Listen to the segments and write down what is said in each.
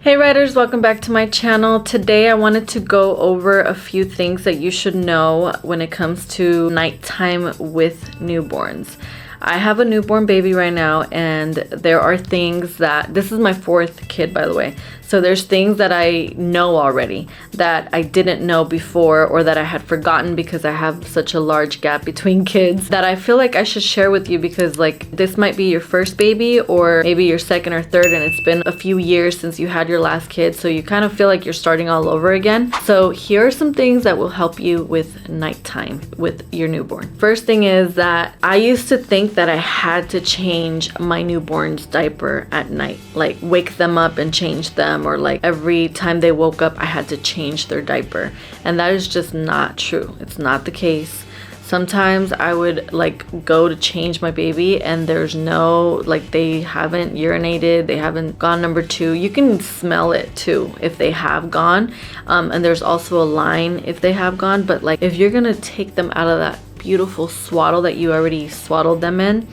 Hey writers, welcome back to my channel. Today I wanted to go over a few things that you should know when it comes to nighttime with newborns. I have a newborn baby right now, and there are things that, this is my fourth kid by the way, so there's things that I know already that I didn't know before, or that I had forgotten because I have such a large gap between kids, that I feel like I should share with you because like this might be your first baby or maybe your second or third, and it's been a few years since you had your last kid, so you kind of feel like you're starting all over again. So here are some things that will help you with nighttime with your newborn. First thing is that I used to think that I had to change my newborn's diaper at night, like wake them up and change them, or like every time they woke up I had to change their diaper, and that is just not true. It's not the case. Sometimes I would like go to change my baby and there's no, like they haven't urinated, they haven't gone number 2. You can smell it too if they have gone, and there's also a line if they have gone. But like if you're gonna take them out of that beautiful swaddle that you already swaddled them in,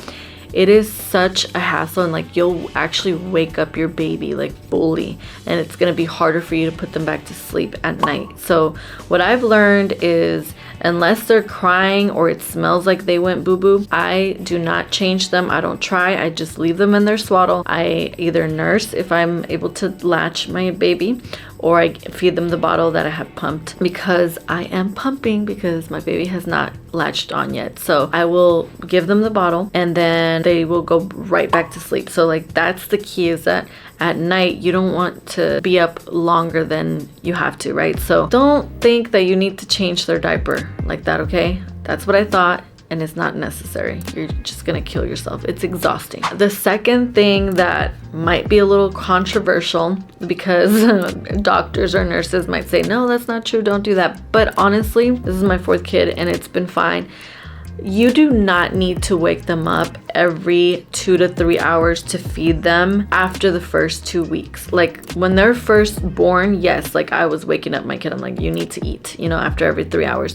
it is such a hassle, and like you'll actually wake up your baby like fully, and it's gonna be harder for you to put them back to sleep at night. So what I've learned is, unless they're crying or it smells like they went boo-boo, I do not change them. I don't try. I just leave them in their swaddle. I either nurse if I'm able to latch my baby, or I feed them the bottle that I have pumped, because I am pumping because my baby has not latched on yet. So I will give them the bottle and then they will go right back to sleep. So like that's the key, is that at night you don't want to be up longer than you have to, right? So don't think that you need to change their diaper like that, okay? That's what I thought, and it's not necessary. You're just gonna kill yourself. It's exhausting. The second thing that might be a little controversial, because doctors or nurses might say, no, that's not true, don't do that. But honestly, this is my fourth kid and it's been fine. You do not need to wake them up every 2 to 3 hours to feed them after the first 2 weeks. Like when they're first born, yes, like I was waking up my kid, I'm like, you need to eat, you know, after every 3 hours.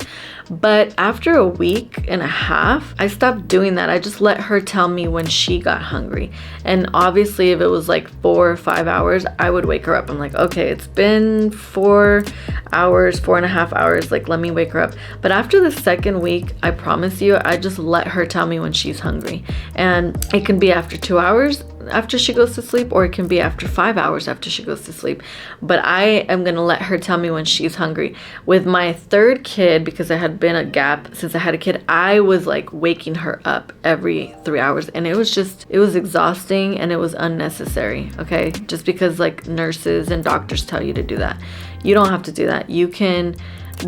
But after a week and a half, I stopped doing that. I just let her tell me when she got hungry. And obviously if it was like 4 or 5 hours, I would wake her up. I'm like, okay, it's been 4 hours, 4.5 hours, like let me wake her up. But after the second week, I promise you, I just let her tell me when she's hungry. And it can be after 2 hours after she goes to sleep, or it can be after 5 hours after she goes to sleep. But I am gonna let her tell me when she's hungry. With my third kid, because there had been a gap since I had a kid, I was like waking her up every 3 hours, and it was exhausting and it was unnecessary, okay? Just because like nurses and doctors tell you to do that. You don't have to do that. You can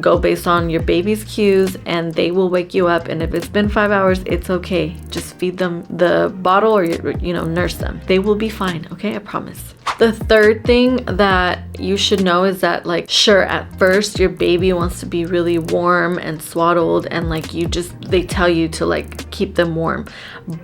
go based on your baby's cues and they will wake you up, and if it's been 5 hours, it's okay. Just feed them the bottle, or you know, nurse them. They will be fine, okay? I promise. The third thing that you should know is that, like, sure, at first your baby wants to be really warm and swaddled, and like they tell you to like keep them warm.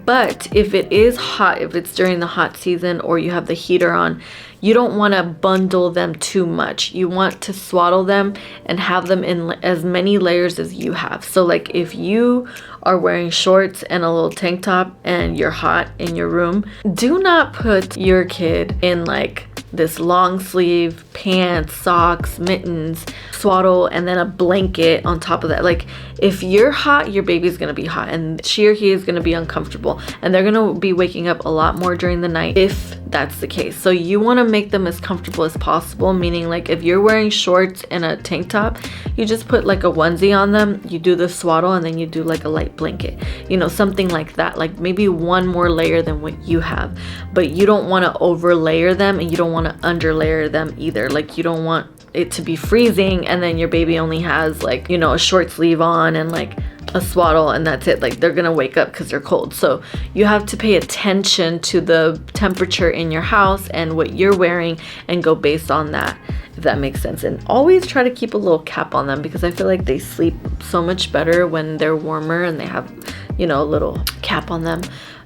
But if it is hot, if it's during the hot season or you have the heater on, you don't want to bundle them too much. You want to swaddle them and have them in as many layers as you have. So like if you are wearing shorts and a little tank top and you're hot in your room, do not put your kid in like this long sleeve pants, socks, mittens, swaddle, and then a blanket on top of that. Like if you're hot, your baby's gonna be hot, and she or he is gonna be uncomfortable, and they're gonna be waking up a lot more during the night if that's the case. So you want to make them as comfortable as possible, meaning like if you're wearing shorts and a tank top, you just put like a onesie on them, you do the swaddle, and then you do like a light blanket, you know, something like that, like maybe one more layer than what you have. But you don't want to over layer them, and you don't want to under layer them either. Like you don't want it to be freezing and then your baby only has like, you know, a short sleeve on and like a swaddle, and that's it. Like they're gonna wake up because they're cold. So you have to pay attention to the temperature in your house and what you're wearing and go based on that, if that makes sense. And always try to keep a little cap on them, because I feel like they sleep so much better when they're warmer and they have, you know, a little cap on them.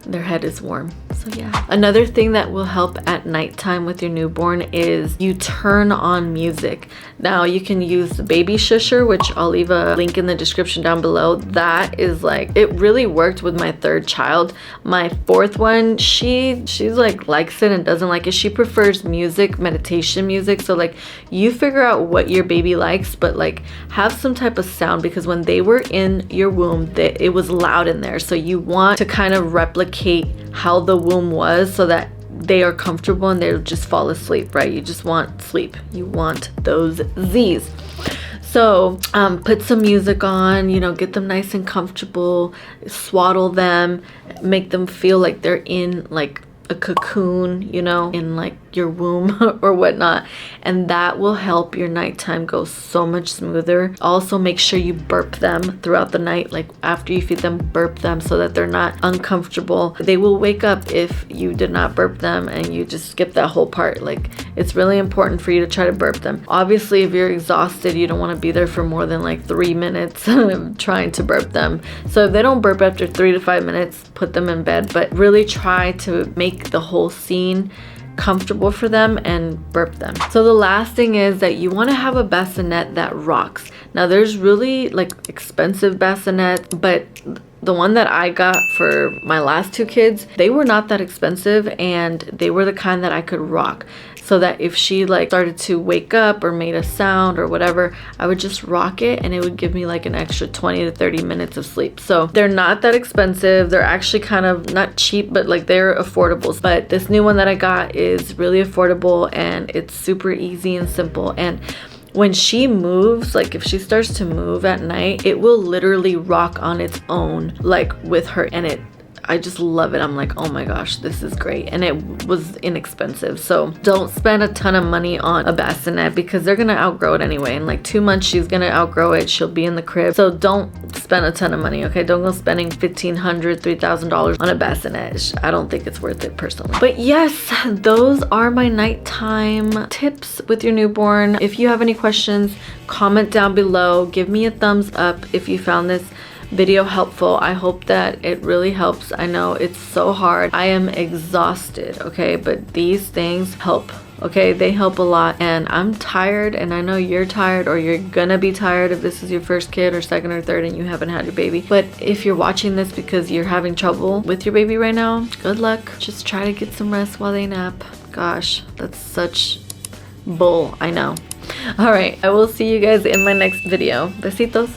their head is warm. So yeah. Another thing that will help at nighttime with your newborn is you turn on music. Now you can use the baby shusher, which I'll leave a link in the description down below. That is like, it really worked with my third child. My fourth one, she's like likes it and doesn't like it. She prefers music, meditation music. So like you figure out what your baby likes, but like have some type of sound, because when they were in your womb, it was loud in there. So you want to kind of replicate how the womb was so that they are comfortable and they'll just fall asleep, right? You just want sleep. You want those Z's. So put some music on, you know, get them nice and comfortable, swaddle them, make them feel like they're in like a cocoon, you know, in like your womb or whatnot, and that will help your nighttime go so much smoother. Also make sure you burp them throughout the night, like after you feed them, burp them so that they're not uncomfortable. They will wake up if you did not burp them and you just skip that whole part. Like it's really important for you to try to burp them. Obviously if you're exhausted, you don't want to be there for more than like 3 minutes trying to burp them. So if they don't burp after 3 to 5 minutes, put them in bed, but really try to make the whole scene comfortable for them and burp them. So the last thing is that you want to have a bassinet that rocks. Now there's really like expensive bassinet, but the one that I got for my last 2 kids, they were not that expensive and they were the kind that I could rock. So that if she like started to wake up or made a sound or whatever, I would just rock it and it would give me like an extra 20 to 30 minutes of sleep. So they're not that expensive. They're actually kind of not cheap, but like they're affordable. But this new one that I got is really affordable and it's super easy and simple. And when she moves, like if she starts to move at night, it will literally rock on its own, like with her, and I just love it. I'm like, oh my gosh, this is great. And it was inexpensive. So don't spend a ton of money on a bassinet because they're gonna outgrow it anyway. In like 2 months, she's gonna outgrow it. She'll be in the crib. So don't spend a ton of money, okay? Don't go spending $1,500, $3,000 on a bassinet. I don't think it's worth it personally. But yes, those are my nighttime tips with your newborn. If you have any questions, comment down below. Give me a thumbs up if you found this video helpful. I hope that it really helps. I know it's so hard. I am exhausted, okay? But these things help, okay? They help a lot. And I'm tired, and I know you're tired, or you're gonna be tired if this is your first kid or second or third and you haven't had your baby. But if you're watching this because you're having trouble with your baby right now, good luck. Just try to get some rest while they nap. Gosh, that's such bull, I know. All right, I will see you guys in my next video. Besitos.